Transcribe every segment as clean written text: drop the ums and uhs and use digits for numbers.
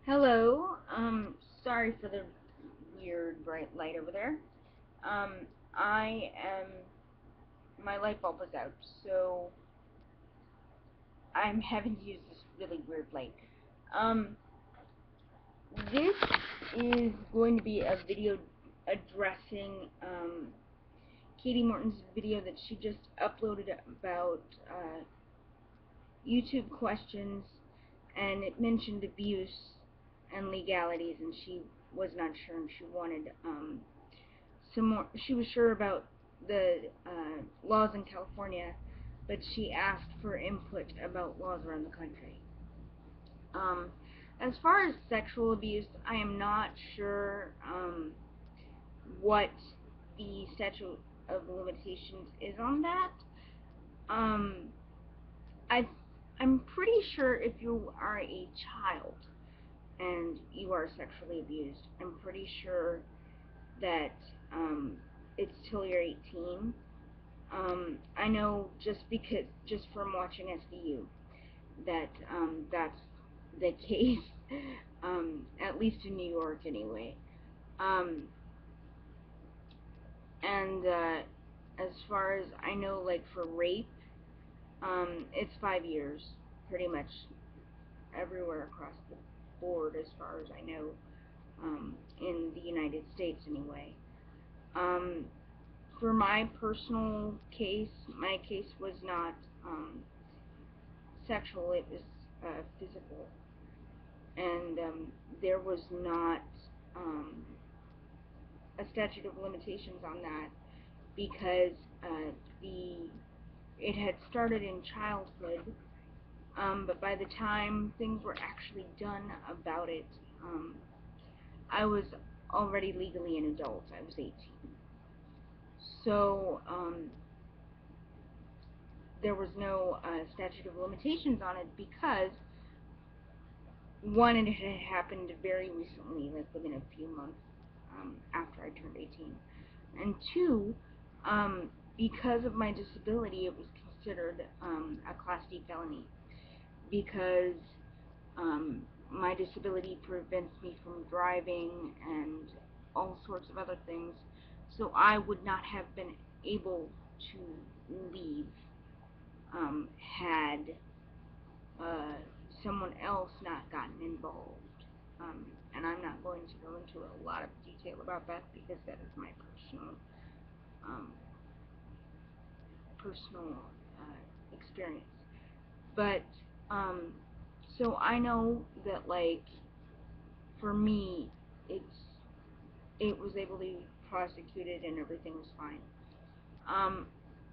Hello. Sorry for the weird bright light over there. Um, I am. My light bulb is out, so I'm having to use this really weird light. Um, this is going to be a video addressing Katie Morton's video that she just uploaded about YouTube questions, and it mentioned abuse and legalities, and she was not sure, and she wanted some more. She was sure about the laws in California, but she asked for input about laws around the country. As far as sexual abuse, I am not sure what the statute of limitations is on that. Um, I I'm pretty sure if you are a child and you are sexually abused, I'm pretty sure that it's till you're 18. I know just from watching SVU that that's the case, at least in New York anyway. Um, and as far as I know, like for rape, it's 5 years, pretty much everywhere across the board, as far as I know, in the United States anyway. Um, for my personal case, my case was not sexual, it was physical. And there was not a statute of limitations on that because the it had started in childhood, but by the time things were actually done about it, I was already legally an adult. I was 18. So there was no statute of limitations on it because, one, it had happened very recently, like within a few months after I turned 18. And two, because of my disability, it was considered a Class D felony because my disability prevents me from driving and all sorts of other things. So I would not have been able to leave had someone else not gotten involved. And I'm not going to go into a lot of detail about that because that is my um, personal experience. But so I know that, like, for me, it was able to be prosecuted and everything was fine.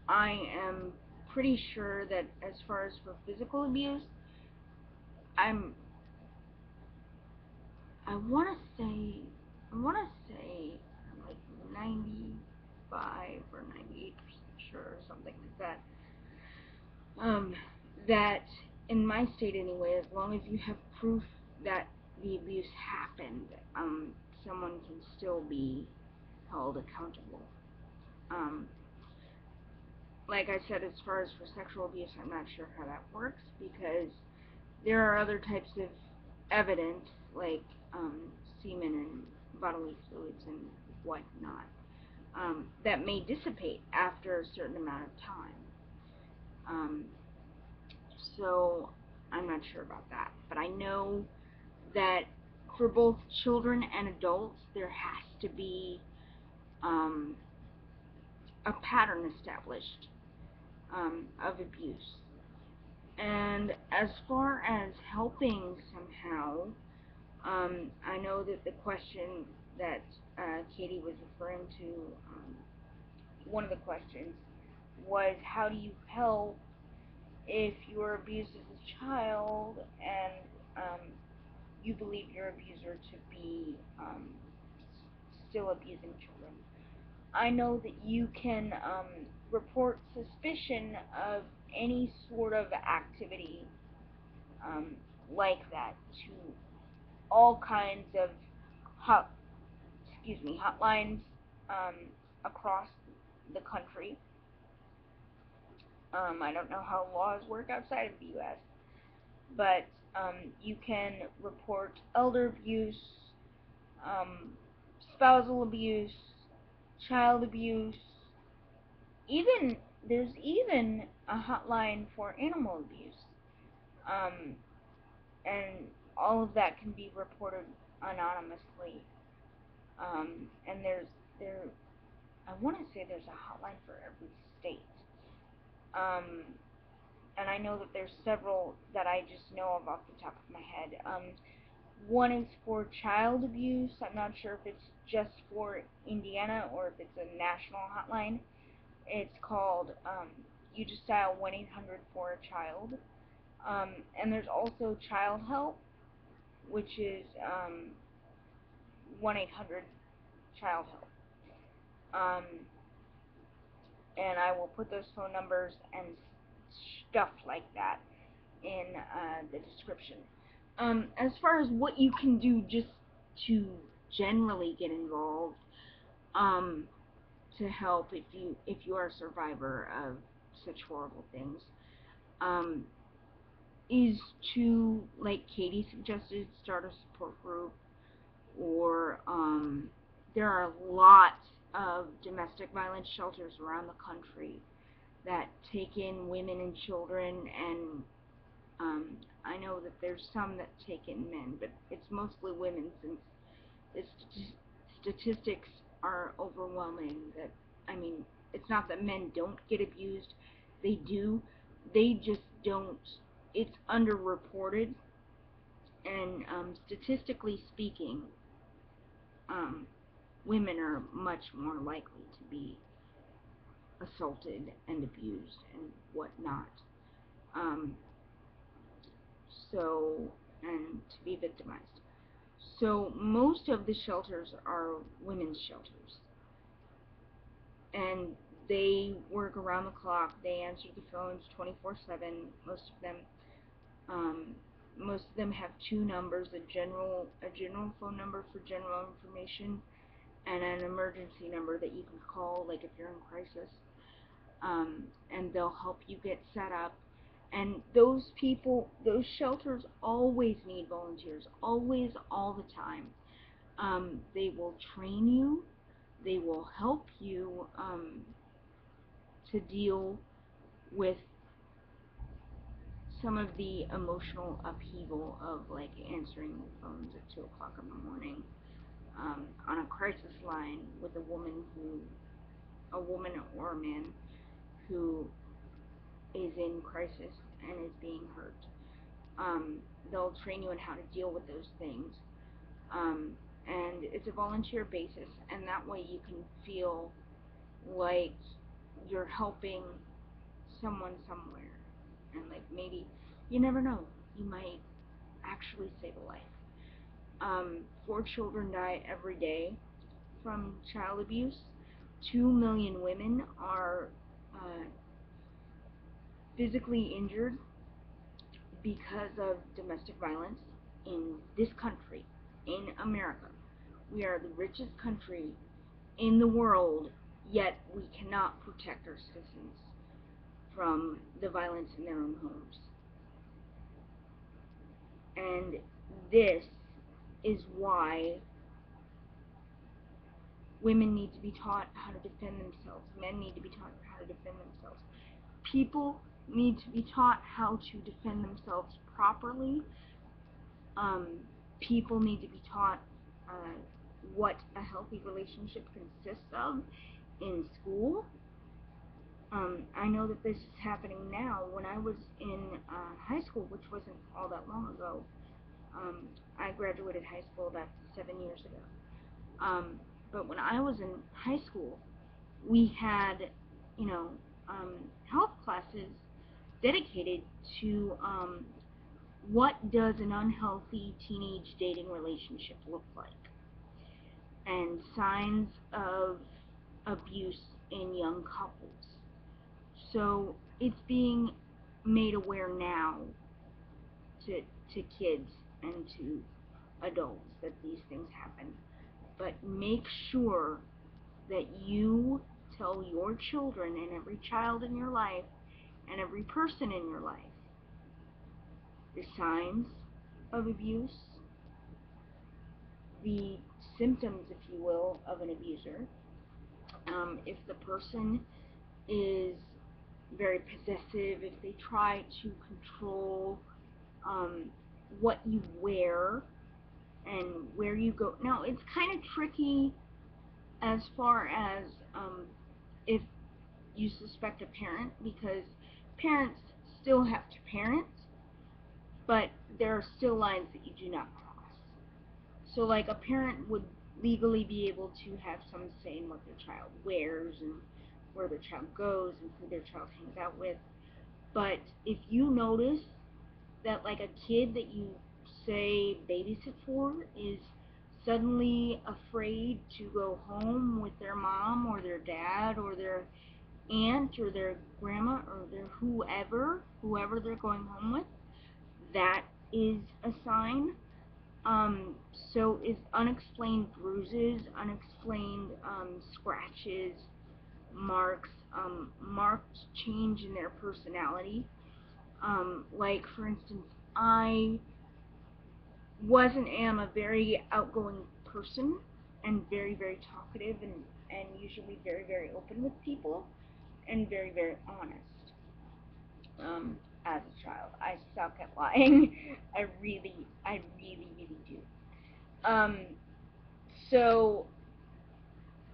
I am pretty sure that as far as for physical abuse, I'm I want to say like 95 or 98% sure, or something like that. That in my state anyway, as long as you have proof that the abuse happened, someone can still be held accountable. Um, like I said, as far as for sexual abuse, I'm not sure how that works because there are other types of evidence, like semen and bodily fluids and whatnot, that may dissipate after a certain amount of time. So I'm not sure about that, but I know that for both children and adults, there has to be um, a pattern established of abuse. And as far as helping somehow, I know that the question that Katie was referring to, one of the questions was, how do you help if you were abused as a child and you believe your abuser to be still abusing children? I know that you can report suspicion of any sort of activity um, like that to all kinds of hotlines um, across the country. I don't know how laws work outside of the U.S., but You can report elder abuse, um, spousal abuse, child abuse. Even there's even a hotline for animal abuse, um, and all of that can be reported anonymously. And there I want to say there's a hotline for every state. Um, and I know that there's several that I just know of off the top of my head. One is for child abuse. I'm not sure if it's just for Indiana or if it's a national hotline. It's called, you just dial 1-800 for a child. And there's also child help, which is 1-800 child help. Um, and I will put those phone numbers and stuff like that in the description. As far as what you can do just to generally get involved, um, to help if you are a survivor of such horrible things, um, is to, like Katie suggested, start a support group, or there are lots of domestic violence shelters around the country that take in women and children, and I know that there's some that take in men, but it's mostly women, since the statistics are overwhelming. That, I mean, it's not that men don't get abused, they do, they just don't, it's underreported, and statistically speaking, um, women are much more likely to be assaulted and abused and whatnot. Um, so, and to be victimized. So most of the shelters are women's shelters, and they work around the clock. They answer the phones 24/7. Um, most of them have two numbers: a general phone number for general information, and an emergency number that you can call, like if you're in crisis. And they'll help you get set up. And those shelters always need volunteers, always, all the time. They will train you, they will help you to deal with some of the emotional upheaval of, like, answering the phones at 2 o'clock in the morning on a crisis line with a woman or a man who is in crisis and is being hurt. They'll train you on how to deal with those things. And it's a volunteer basis, and that way you can feel like you're helping someone somewhere. And, like, maybe, you never know, you might actually save a life. 4 children die every day from child abuse. 2 million women are physically injured because of domestic violence in this country, in America. We are the richest country in the world, yet we cannot protect our citizens from the violence in their own homes. And this is why women need to be taught how to defend themselves. Men need to be taught how to defend themselves. People need to be taught how to defend themselves properly. People need to be taught what a healthy relationship consists of in school. I know that this is happening now. When I was in high school, which wasn't all that long ago, I graduated high school about 7 years ago. But when I was in high school, we had, you know, health classes dedicated to what does an unhealthy teenage dating relationship look like, and signs of abuse in young couples. So it's being made aware now to kids and to adults that these things happen. But make sure that you tell your children and every child in your life and every person in your life the signs of abuse, the symptoms, if you will, of an abuser. If the person is very possessive, if they try to control um, what you wear and where you go. Now, it's kind of tricky as far as if you suspect a parent, because parents still have to parent, but there are still lines that you do not cross. So, like, a parent would legally be able to have some say in what their child wears and where their child goes and who their child hangs out with. But if you notice that, like, a kid that you say babysit for is suddenly afraid to go home with their mom or their dad or their aunt or their grandma or their whoever they're going home with, that is a sign. So is unexplained bruises, unexplained scratches, marks, marked change in their personality. Like, for instance, I was and am a very outgoing person and very, very talkative and usually very, very open with people and very, very honest. As a child, I suck at lying. I really do. Um, so,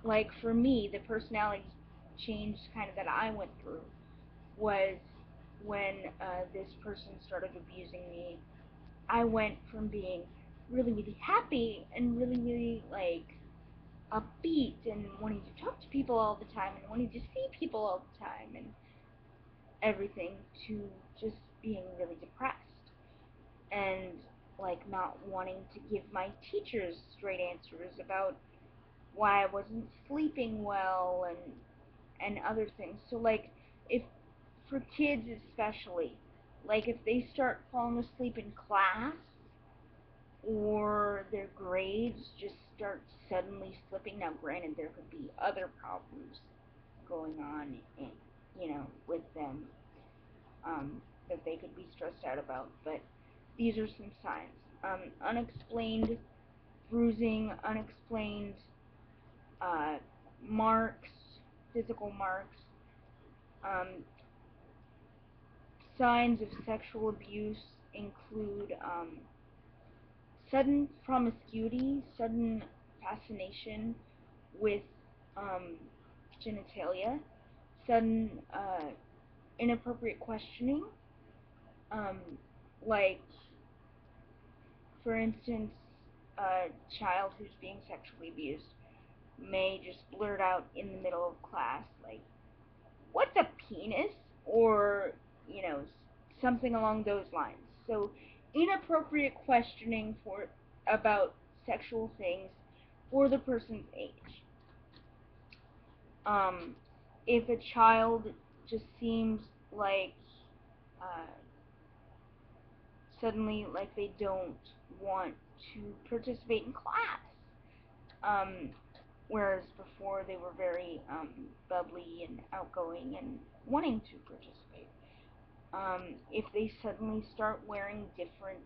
like, for me, the personality change kind of that I went through was when this person started abusing me. I went from being really, really happy and really, really, like, upbeat and wanting to talk to people all the time and wanting to see people all the time and everything, to just being really depressed and, like, not wanting to give my teachers straight answers about why I wasn't sleeping well and other things. So, like, if for kids especially, like, if they start falling asleep in class or their grades just start suddenly slipping. Now, granted, there could be other problems going on, with them, that they could be stressed out about, but these are some signs. Unexplained bruising, unexplained uh, marks, physical marks, um, signs of sexual abuse include sudden promiscuity, sudden fascination with um, genitalia, sudden inappropriate questioning, um, like, for instance, a child who's being sexually abused may just blurt out in the middle of class, like, "What's a penis?" or, something along those lines. So, inappropriate questioning about sexual things for the person's age. Um, if a child just seems like uh, suddenly, like, they don't want to participate in class, um, whereas before they were very bubbly and outgoing and wanting to participate. If they suddenly start wearing different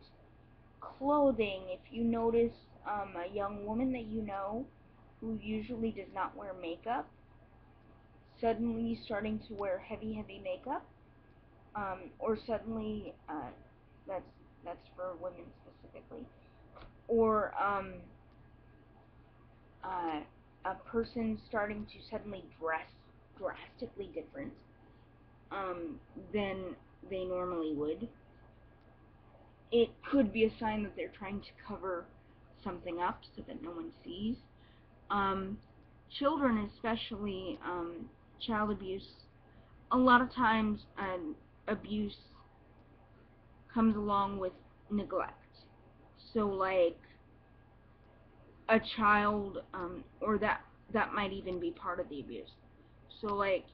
clothing, if you notice a young woman that you know who usually does not wear makeup, suddenly starting to wear heavy, heavy makeup, or suddenly, that's for women specifically, or uh, a person starting to suddenly dress drastically different than they normally would. It could be a sign that they're trying to cover something up so that no one sees. Um, Children, especially, child abuse, a lot of times abuse comes along with neglect. So, like, a child, or that might even be part of the abuse. So, like,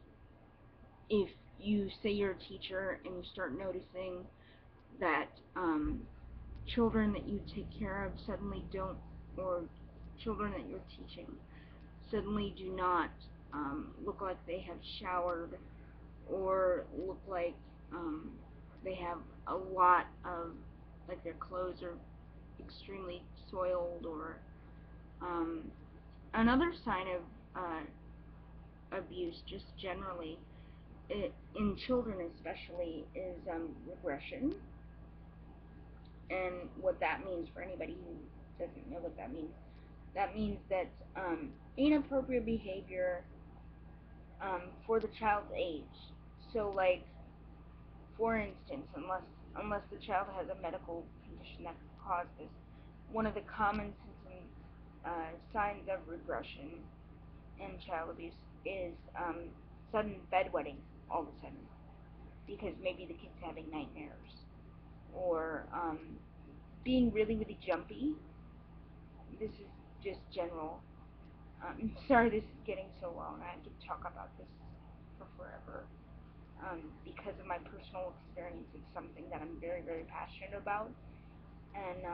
if you say you're a teacher and you start noticing that children that you take care of suddenly don't, or children that you're teaching suddenly do not look like they have showered, or look like they have a lot of, like, their clothes are extremely soiled, or um, another sign of abuse, just generally, in children especially, is regression. And what that means, for anybody who doesn't know what that means that inappropriate behavior for the child's age. So, like, for instance, unless the child has a medical condition that could cause this, one of the common symptoms, signs of regression in child abuse is sudden bedwetting all of a sudden, because maybe the kid's having nightmares, or being really, really jumpy. This is just general. Sorry, this is getting so long. I could talk about this for forever. Because of my personal experience, it's something that I'm very, very passionate about, and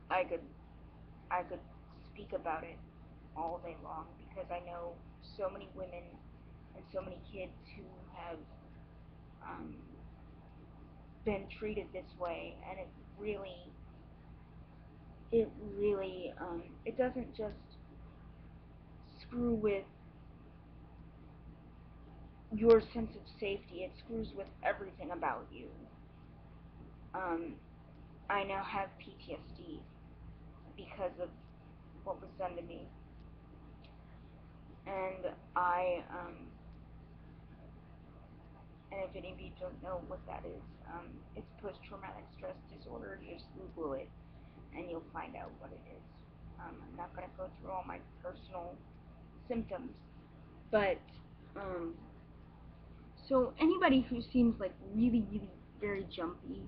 I could I could speak about it all day long, because I know so many women and so many kids who have um, been treated this way, and it doesn't just screw with your sense of safety, it screws with everything about you. Um, I now have PTSD because of what was done to me, and and if any of you don't know what that is, it's post-traumatic stress disorder. You just Google it, and you'll find out what it is. I'm not going to go through all my personal symptoms, but so anybody who seems like really, really very jumpy,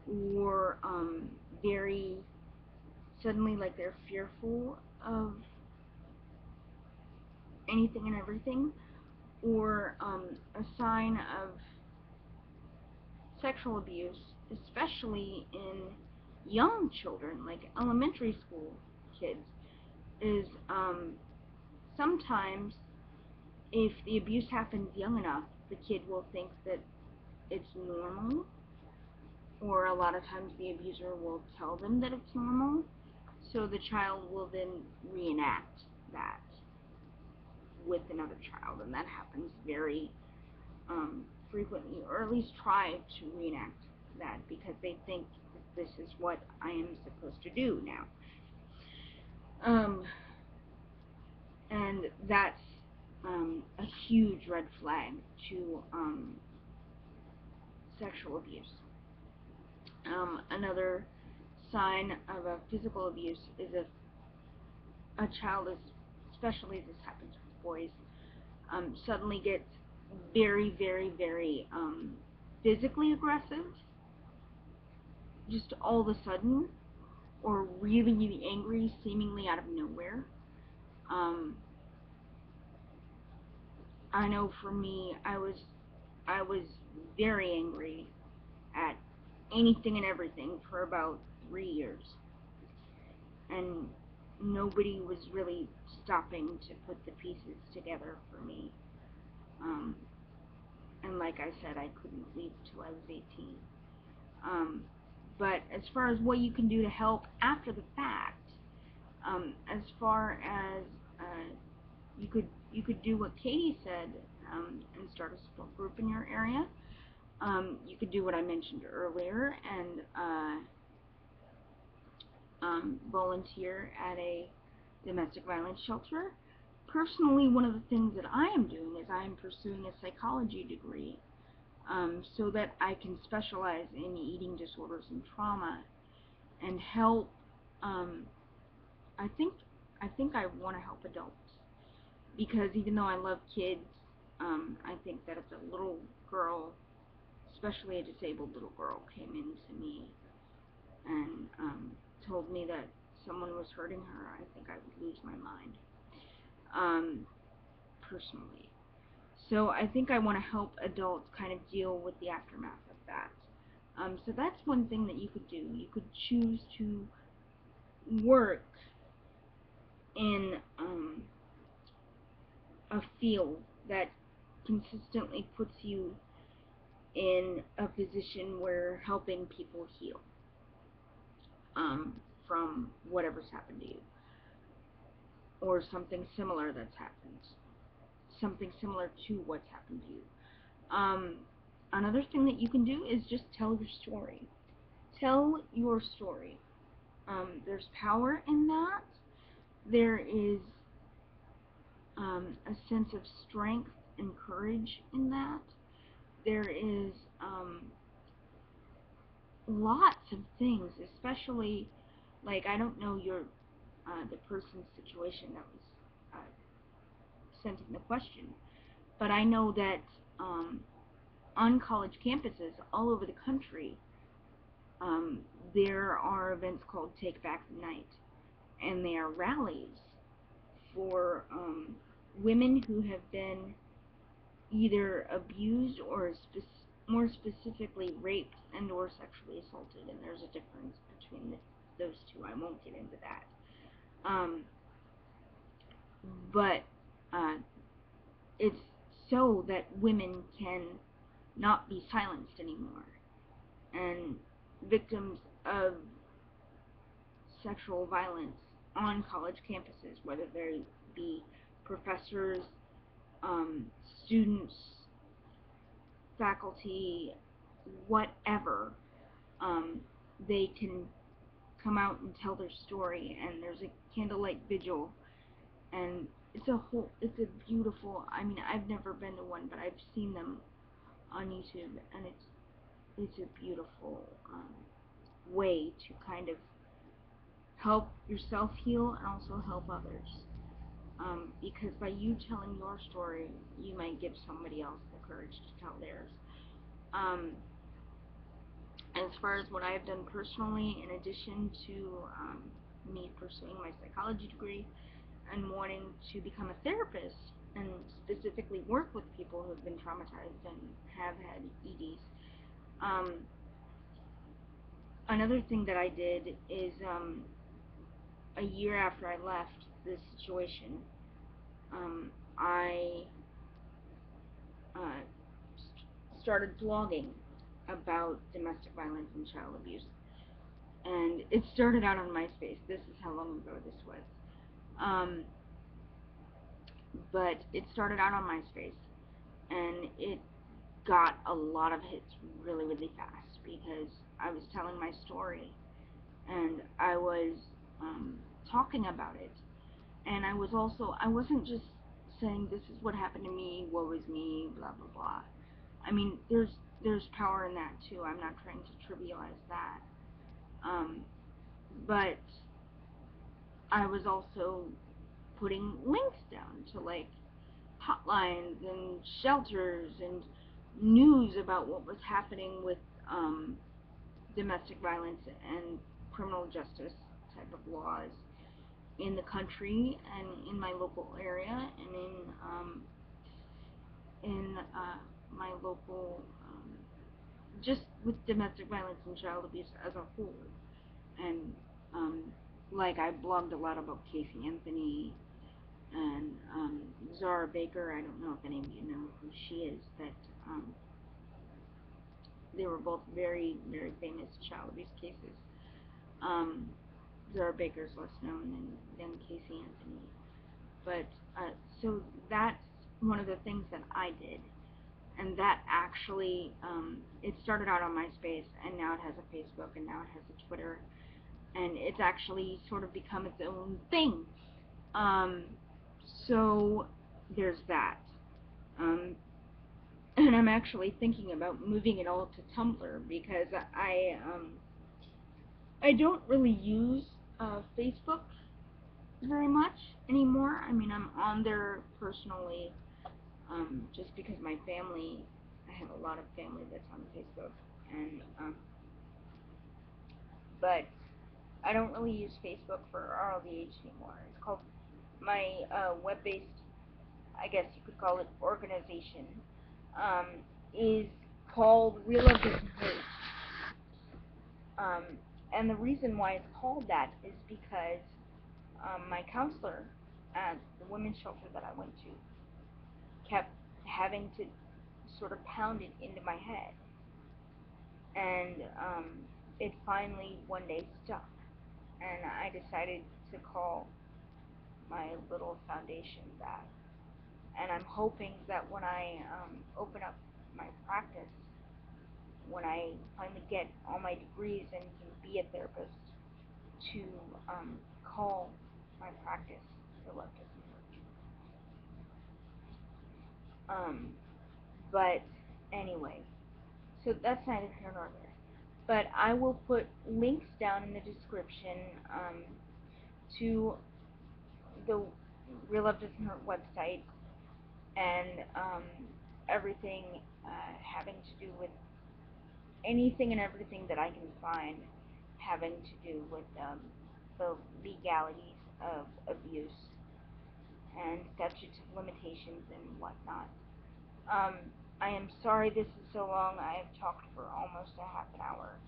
or very suddenly like they're fearful of anything and everything, or a sign of sexual abuse, especially in young children, like elementary school kids, is sometimes if the abuse happens young enough, the kid will think that it's normal, or a lot of times the abuser will tell them that it's normal, so the child will then reenact that with another child, and that happens very frequently, or at least try to reenact that, because they think that this is what I am supposed to do now. And that's a huge red flag to sexual abuse. Another sign of a physical abuse is if a child is, especially this happens with boys, suddenly gets very, very, very physically aggressive, just all of a sudden, or really, really angry, seemingly out of nowhere. I know for me, I was very angry at anything and everything for about 3 years, and nobody was really stopping to put the pieces together for me. Um, and like I said, I couldn't leave till I was 18. But as far as what you can do to help after the fact, as far as you could do what Katie said, and start a support group in your area. You could do what I mentioned earlier, and volunteer at a domestic violence shelter. Personally, one of the things that I am doing is I am pursuing a psychology degree, so that I can specialize in eating disorders and trauma, and help. Um, I think I want to help adults, because even though I love kids, I think that if a little girl, especially a disabled little girl, came into me and told me that someone was hurting her, I think I would lose my mind, personally. So I think I want to help adults kind of deal with the aftermath of that. So that's one thing that you could do. You could choose to work in a field that consistently puts you in a position where helping people heal. from whatever's happened to you, or something similar that's happened, something similar to what's happened to you. Another thing that you can do is just tell your story. Tell your story. There's power in that. There is a sense of strength and courage in that. There is lots of things, especially, like, I don't know the person's situation that was sent in the question, but I know that on college campuses all over the country, there are events called Take Back the Night, and they are rallies for women who have been either abused or more specifically raped and or sexually assaulted, and there's a difference between those two. I won't get into that. But it's so that women can not be silenced anymore, and victims of sexual violence on college campuses, whether they be professors, students, faculty, whatever, they can come out and tell their story, and there's a candlelight vigil, and it's a beautiful, I mean, I've never been to one, but I've seen them on YouTube, and it's a beautiful way to kind of help yourself heal and also help others. Because by you telling your story, you might give somebody else the courage to tell theirs. As far as what I've done personally, in addition to me pursuing my psychology degree and wanting to become a therapist and specifically work with people who have been traumatized and have had EDs, another thing that I did is a year after I left this situation, I started blogging about domestic violence and child abuse. And it started out on MySpace. This is how long ago this was. But it started out on MySpace, and it got a lot of hits really, really fast because I was telling my story, and I was talking about it. And I wasn't just saying this is what happened to me, woe is me, blah, blah, blah. I mean, there's power in that too. I'm not trying to trivialize that. But I was also putting links down to, like, hotlines and shelters and news about what was happening with domestic violence and criminal justice type of laws in the country and in my local area and in my local, just with domestic violence and child abuse as a whole. And like, I blogged a lot about Casey Anthony and Zara Baker. I don't know if any of you know who she is, but they were both very, very famous child abuse cases. Zara Baker's less known than Casey Anthony. But so that's one of the things that I did, and that actually it started out on MySpace, and now it has a Facebook, and now it has a Twitter, and it's actually sort of become its own thing. So there's that. And I'm actually thinking about moving it all to Tumblr because I don't really use Facebook very much anymore. I mean, I'm on there personally, just because my family, I have a lot of family that's on Facebook, and but I don't really use Facebook for RLDH anymore. It's called my web-based, I guess you could call it, organization, is called Real Love Doesn't Hurt. And the reason why it's called that is because my counselor at the women's shelter that I went to kept having to sort of pound it into my head, and it finally one day stuck. decided to call my little foundation that. And I'm hoping that when I open up my practice, when I finally get all my degrees and can be a therapist, to call my practice the Leftist Church. But anyway, so that's neither here nor there. But I will put links down in the description to the Real Love Doesn't Hurt website and everything having to do with anything and everything that I can find having to do with the legalities of abuse and statutes of limitations and whatnot. I am sorry this is so long. I have talked for almost a half an hour.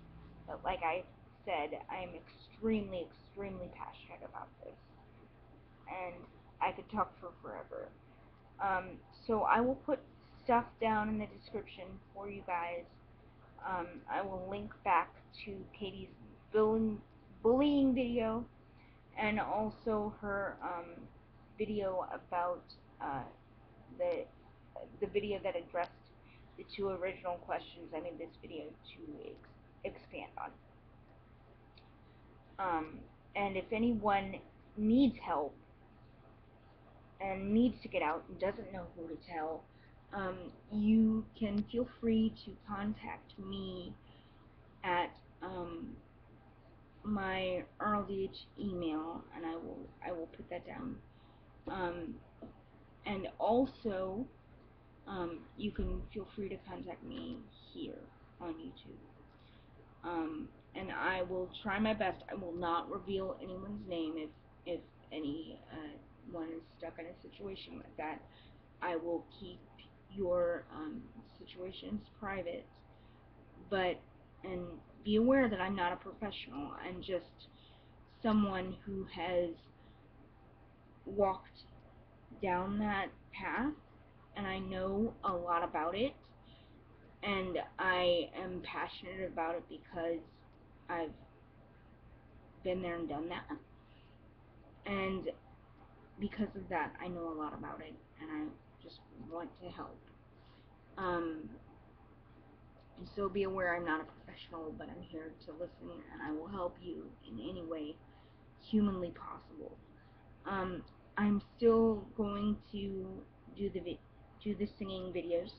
But like I said, I am extremely, extremely passionate about this. And I could talk for forever. So I will put stuff down in the description for you guys. I will link back to Katie's bullying video and also her video about the video that addressed the two original questions I made this video to expand on. And if anyone needs help and needs to get out and doesn't know who to tell, you can feel free to contact me at my RLDH email, and I will put that down. And also, you can feel free to contact me here on YouTube. And I will try my best. I will not reveal anyone's name if anyone is stuck in a situation like that. I will keep your situations private, and be aware that I'm not a professional. I'm just someone who has walked down that path, and I know a lot about it, and I am passionate about it because I've been there and done that, and because of that, I know a lot about it, and I just want to help. So be aware I'm not a professional, but I'm here to listen, and I will help you in any way humanly possible. I'm still going to do the singing videos.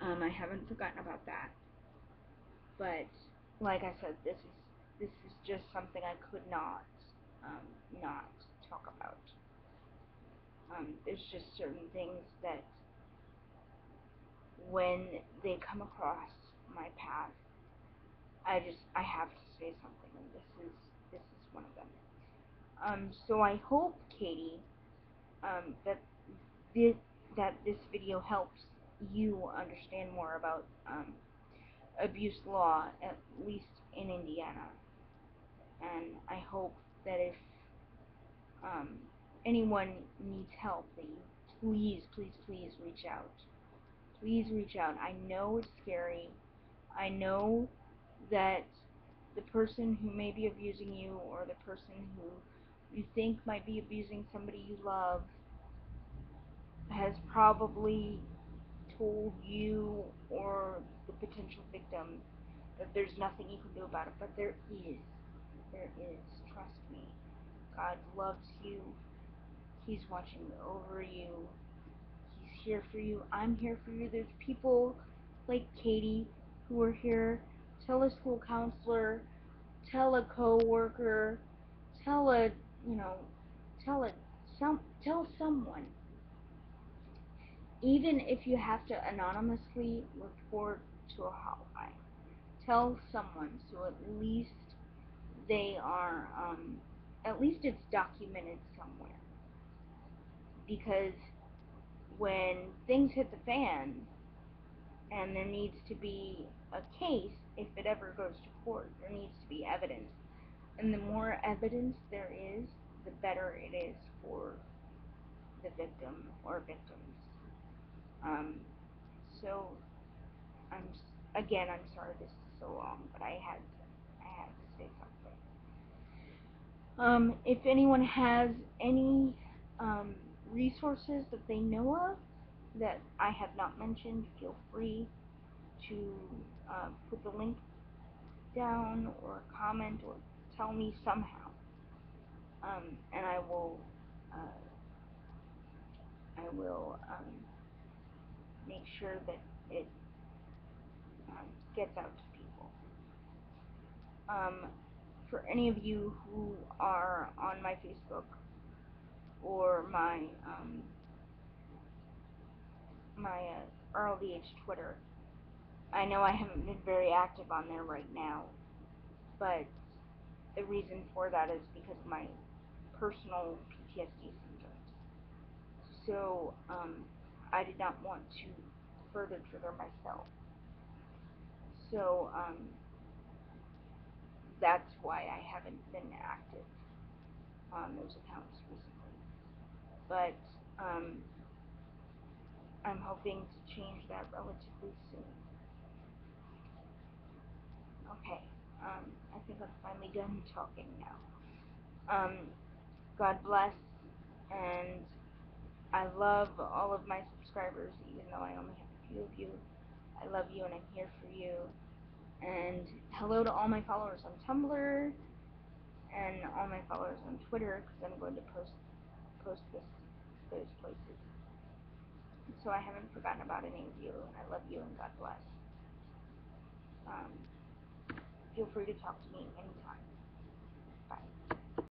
I haven't forgotten about that, but like I said, this is just something I could not talk about. There's just certain things that when they come across my path, I have to say something, and this is one of them. So I hope, Katie, that this video helps you understand more about abuse law, at least in Indiana. And I hope that if anyone needs help, that you please, please, please reach out. Please reach out. I know it's scary. I know that the person who may be abusing you, or the person who you think might be abusing somebody you love, has probably told you or the potential victim that there's nothing you can do about it, but there is. There is. Trust me. God loves you. He's watching over you. He's here for you. I'm here for you. There's people like Katie who are here. Tell a school counselor, tell a co-worker, tell a, tell someone. Even if you have to anonymously report to a hotline, tell someone, so at least they are, at least it's documented somewhere. Because when things hit the fan, and there needs to be a case, if it ever goes to court, there needs to be evidence. And the more evidence there is, the better it is for the victim or victims. So I'm sorry this is so long, but I had to say something. If anyone has any resources that they know of that I have not mentioned, feel free to put the link down or comment or tell me somehow, and I will make sure that it gets out to people. For any of you who are on my Facebook or my RLDH Twitter, I know I haven't been very active on there right now, but the reason for that is because of my personal PTSD symptoms. So I did not want to further trigger myself. So that's why I haven't been active on those accounts recently. But I'm hoping to change that relatively soon. Okay, I think I'm finally done talking now. God bless, and I love all of my subscribers, even though I only have a few of you. I love you, and I'm here for you. And hello to all my followers on Tumblr and all my followers on Twitter, because I'm going to post those places. So I haven't forgotten about any of you, and I love you, and God bless. Feel free to talk to me anytime.